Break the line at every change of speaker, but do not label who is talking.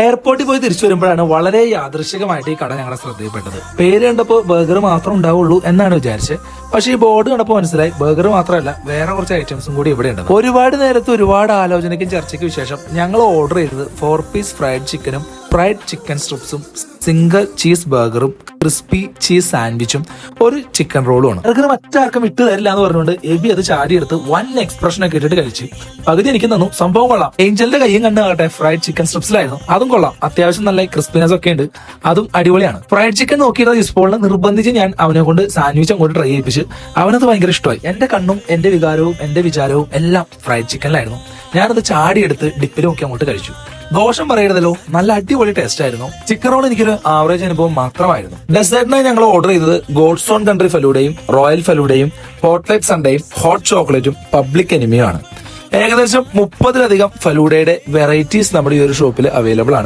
എയർപോർട്ടിൽ പോയി തിരിച്ചു വരുമ്പോഴാണ് വളരെ യാദൃശികമായിട്ട് ഈ കട ഞങ്ങളെ ശ്രദ്ധയിൽപ്പെട്ടത്. പേര് കണ്ടപ്പോൾ ബർഗർ മാത്രം ഉണ്ടാവുള്ളൂ എന്നാണ് വിചാരിച്ചത്. പക്ഷേ ഈ ബോർഡ് കണ്ടപ്പോൾ മനസ്സിലായി ബർഗർ മാത്രമല്ല വേറെ കുറച്ച് ഐറ്റംസും കൂടി ഇവിടെ ഉണ്ട്. ഒരുപാട് നേരത്തെ ഒരുപാട് ആലോചനയ്ക്കും ചർച്ചയ്ക്കും ശേഷം ഞങ്ങൾ ഓർഡർ ചെയ്തത് 4 പീസ് ഫ്രൈഡ് ചിക്കനും ഫ്രൈഡ് ചിക്കൻ സ്ട്രിപ്സും സിംഗിൾ ചീസ് ബർഗറും ക്രിസ്പി ചീസ് സാൻഡ്വിച്ചും ഒരു ചിക്കൻ റോളും ആണ്. ബർഗർ മറ്റാർക്കും വിട്ടു തരില്ല എന്ന് പറഞ്ഞുകൊണ്ട് എബി അത് ചാടിയെടുത്ത് വൻ എക്സ്പ്രഷൻ ഒക്കെ ഇട്ടിട്ട് കഴിച്ചു. പകുതി എനിക്ക് തന്നു. സംഭവം കൊള്ളാം. ഏഞ്ചലിന്റെ കയ്യും കണ്ണ് ആകട്ടെ ഫ്രൈഡ് ചിക്കൻ സ്ട്രിപ്സിലായിരുന്നു. അതും കൊള്ളാം. അത്യാവശ്യം നല്ല ക്രിസ്പിനെസ് ഒക്കെ ഉണ്ട്. അതും അടിപൊളിയാണ്. ഫ്രൈഡ് ചിക്കൻ നോക്കിയിരുന്ന ജിസ്പോളിനെ നിർബന്ധിച്ച് ഞാൻ അവനെ കൊണ്ട് സാൻഡ്വിച്ച് അങ്ങോട്ട് ട്രൈ ചെയ്യിപ്പിച്ച് അവനത് ഭയങ്കര ഇഷ്ടമായി. എന്റെ കണ്ണും എന്റെ വികാരവും എന്റെ വിചാരവും എല്ലാം ഫ്രൈഡ് ചിക്കനിലായിരുന്നു. ഞാനത് ചാടിയെടുത്ത് ഡിപ്പിൽ നോക്കി അങ്ങോട്ട് കഴിച്ചു. ദോഷം പറയരുതല്ലോ, നല്ല അടിപൊളി ടേസ്റ്റ് ആയിരുന്നു. ചിക്കൻ റോൾ എനിക്കൊരു ആവറേജ് അനുഭവം മാത്രമായിരുന്നു. ഡെസേർട്ടിനായി ഞങ്ങൾ ഓർഡർ ചെയ്തത് ഗോഡ്സ് ഓൺ കൺട്രി ഫലൂഡയും റോയൽ ഫലൂഡയും ഹോട്ട്ലൈറ്റ് സൺഡേയും ഹോട്ട് ചോക്ലേറ്റും പബ്ലിക് എനിമിയും ആണ്. ഏകദേശം 30-ലധികം ഫലൂഡയുടെ വെറൈറ്റീസ് നമ്മുടെ ഈ ഒരു ഷോപ്പിൽ അവൈലബിൾ ആണ്.